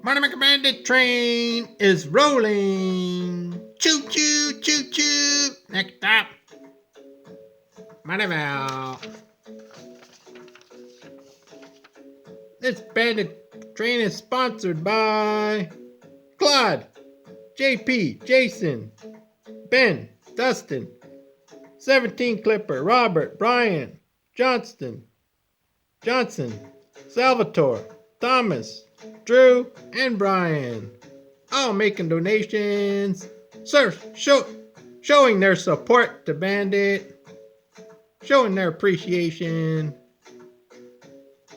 Monomaker Bandit train is rolling. Choo choo choo choo. Next up, Moneyval. This bandit train is sponsored by Claude, JP, Jason, Ben, Dustin, 17 Clipper, Robert, Brian, Johnson, Salvatore, Thomas, Drew, and Brian. All making donations, showing their support to Bandit, showing their appreciation.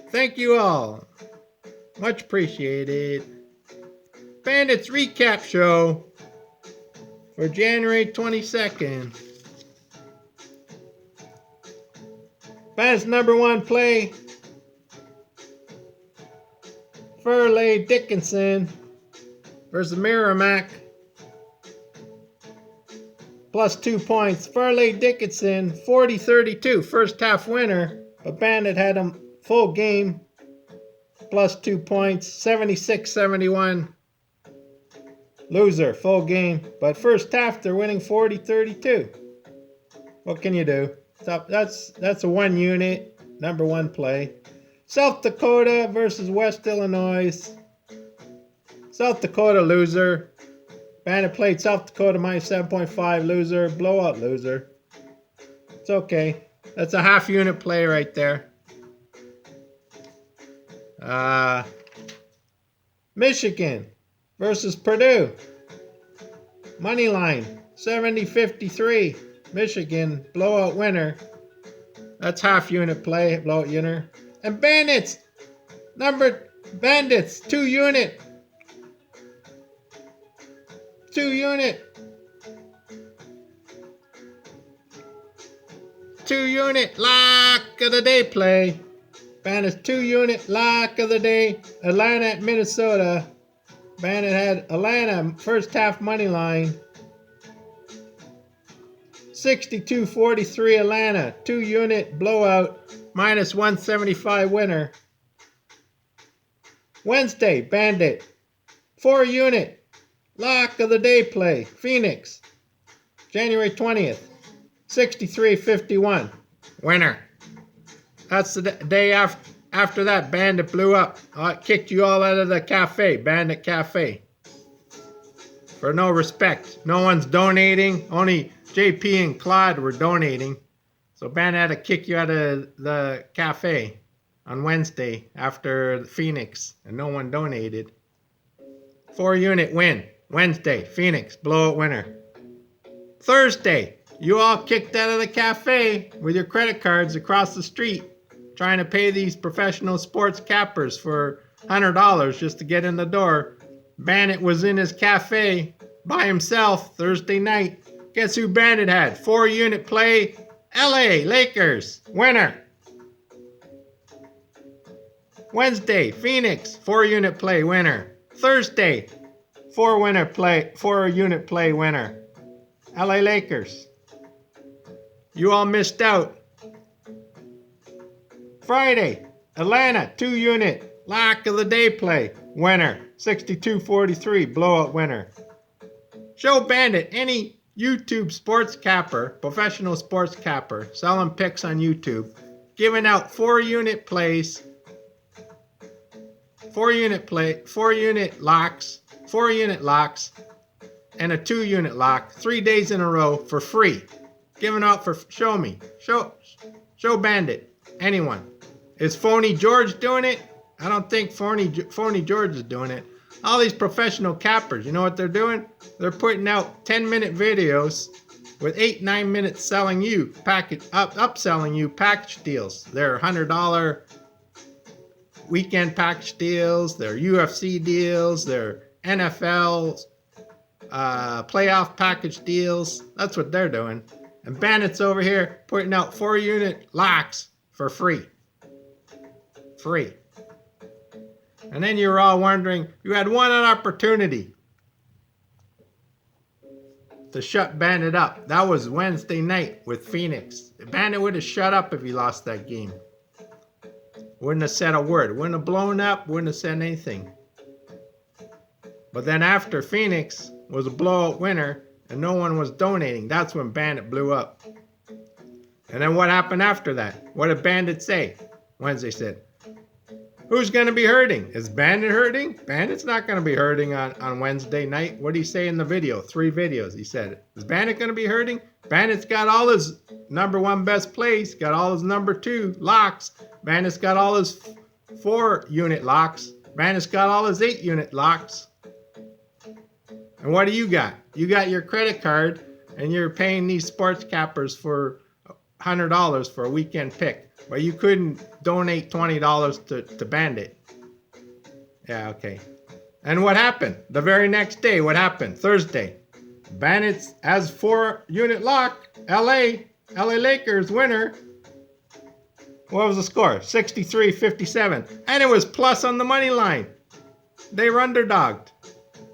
Thank you all. Much appreciated. Bandit's recap show for January 22nd. Bandit's number one play, Furley Dickinson versus Merrimack. Plus 2 points. Furley Dickinson, 40-32, first half winner. But Bandit had him full game. Plus 2 points, 76-71. Loser, full game. But first half, they're winning 40-32. What can you do? That's a one unit, number one play. South Dakota versus West Illinois. South Dakota loser. Bandit played South Dakota minus 7.5 loser. Blowout loser. It's okay. That's a half unit play right there. Michigan versus Purdue. Money line 70-53. Michigan blowout winner. That's half unit play, blowout winner. And Bandits, Bandits, 2 unit. 2 unit. 2 unit lock of the day play. Bandits 2 unit lock of the day. Atlanta at Minnesota. Bandit had Atlanta first half money line. 62-43 Atlanta. 2 unit blowout. Minus 175 winner. Wednesday, Bandit. 4 unit. Lock of the day play. Phoenix. January 20th. 63-51. Winner. That's the day after that. Bandit blew up. It kicked you all out of the cafe. Bandit Cafe. For no respect. No one's donating. Only JP and Claude were donating. So Bandit had to kick you out of the cafe on Wednesday after Phoenix, and no one donated. 4 unit win. Wednesday, Phoenix, blowout winner. Thursday, you all kicked out of the cafe with your credit cards across the street, trying to pay these professional sports cappers for $100 just to get in the door. Bandit was in his cafe by himself Thursday night. Guess who Bandit had? 4 unit play. LA Lakers, winner. Wednesday, Phoenix, 4 unit play, winner. Thursday, 4 unit play, winner. LA Lakers. You all missed out. Friday, Atlanta, 2 unit, lock of the day play, winner. 62-43, blowout winner. Show Bandit any YouTube sports capper, professional sports capper, selling picks on YouTube, giving out 4 unit plays, 4 unit locks, and a 2 unit lock 3 days in a row for free. Giving out for, show Bandit, anyone. Is Phony George doing it? I don't think Phony George is doing it. All these professional cappers, you know what they're doing? They're putting out 10-minute videos with 8-9 minutes selling you upselling you package deals. They're $100 weekend package deals, they're UFC deals, they're NFL playoff package deals. That's what they're doing. And Bandit's over here putting out 4 unit locks for free. Free. And then you were all wondering, you had one opportunity to shut Bandit up. That was Wednesday night with Phoenix. Bandit would have shut up if he lost that game. Wouldn't have said a word. Wouldn't have blown up. Wouldn't have said anything. But then after Phoenix was a blowout winner and no one was donating, that's when Bandit blew up. And then what happened after that? What did Bandit say? Wednesday said, who's going to be hurting? Is Bandit hurting? Bandit's not going to be hurting on Wednesday night. What did he say in the video? 3 videos. He said, is Bandit going to be hurting? Bandit's got all his number 1 best plays, got all his number 2 locks. Bandit's got all his 4 unit locks. Bandit's got all his 8 unit locks. And what do you got? You got your credit card and you're paying these sports cappers for $100 for a weekend pick. But you couldn't donate $20 to Bandit. Yeah, okay. And what happened? The very next day, what happened? Thursday. Bandit has 4 unit lock. LA Lakers winner. What was the score? 63-57. And it was plus on the money line. They were underdogged.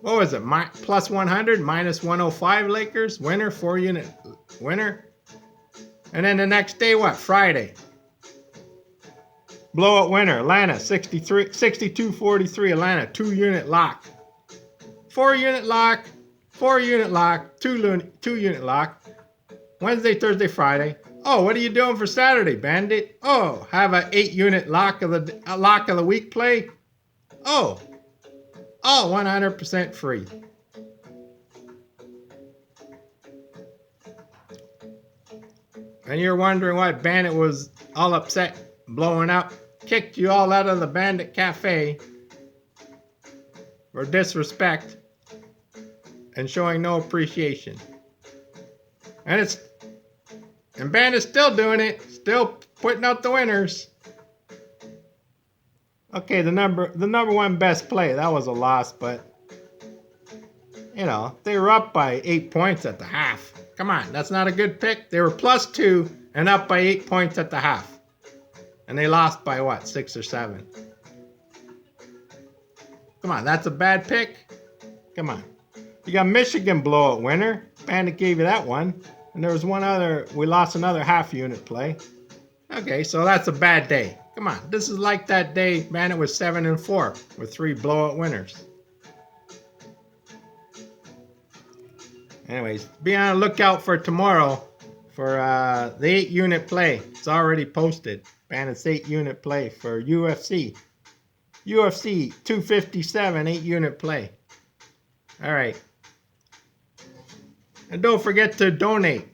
What was it? Plus 100, minus 105 Lakers. Winner, 4 unit winner. And then the next day, what? Friday. Blowout winner, Atlanta, 62-43, Atlanta, 2 unit lock. 4 unit lock, 4 unit lock, 2 unit lock. Wednesday, Thursday, Friday. Oh, what are you doing for Saturday, Bandit? Oh, have a 8 unit lock of the week play? Oh, 100% free. And you're wondering why Bandit was all upset, blowing up, kicked you all out of the Bandit Cafe for disrespect and showing no appreciation. And Bandit's still doing it, still putting out the winners. Okay, the number 1 best play, that was a loss, but you know, they were up by 8 points at the half. Come on, that's not a good pick. They were plus 2 and up by 8 points at the half. And they lost by what, 6 or 7? Come on, that's a bad pick? Come on. You got Michigan blowout winner. Bandit gave you that one. And there was one other, we lost another half unit play. Okay, so that's a bad day. Come on, this is like that day Bandit was 7-4 with 3 blowout winners. Anyways, be on the lookout for tomorrow for the 8 unit play. It's already posted. Bandit's 8 unit play for UFC. UFC 257 8 unit play. Alright. And don't forget to donate.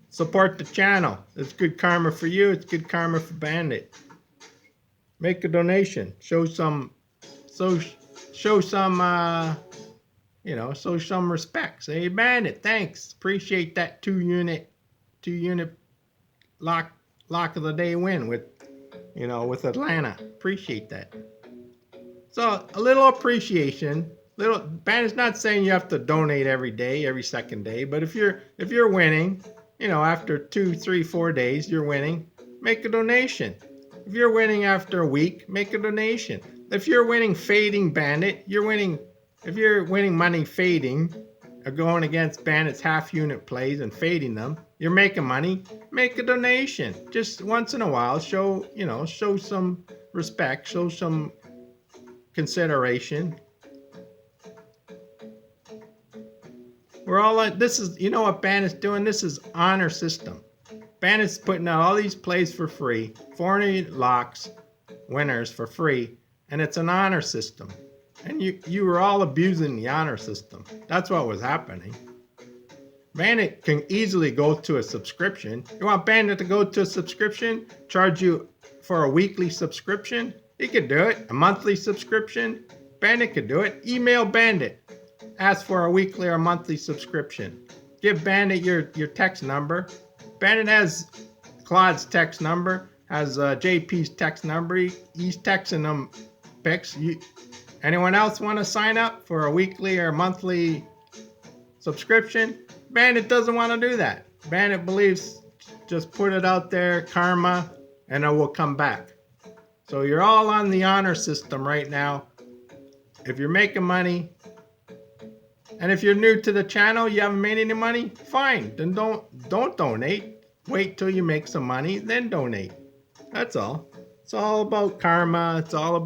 Support the channel. It's good karma for you. It's good karma for Bandit. Make a donation. Show some respect. Say, Bandit, thanks. Appreciate that 2 unit lock of the day win with Atlanta. Appreciate that. So a little appreciation. Bandit's not saying you have to donate every day, every second day, but if you're winning, after 2, 3, 4 days, you're winning, make a donation. If you're winning after a week, make a donation. If you're winning fading Bandit, if you're winning money fading, or going against Bandit's half unit plays and fading them, you're making money, make a donation. Just once in a while, show some respect, show some consideration. We're all like, this is, what Bandit's doing? This is honor system. Bandit's putting out all these plays for free, 400 locks, winners for free, and it's an honor system. And you were all abusing the honor system. That's what was happening. Bandit can easily go to a subscription. You want Bandit to go to a subscription? Charge you for a weekly subscription? He could do it. A monthly subscription? Bandit could do it. Email Bandit. Ask for a weekly or monthly subscription. Give Bandit your text number. Bandit has Claude's text number, has JP's text number. He's texting them pics. Anyone else want to sign up for a weekly or monthly subscription? Bandit doesn't want to do that. Bandit believes just put it out there, karma, and it will come back. So you're all on the honor system right now. If you're making money, and if you're new to the channel, you haven't made any money, fine. Then don't donate. Wait till you make some money, then donate. That's all. It's all about karma. It's all about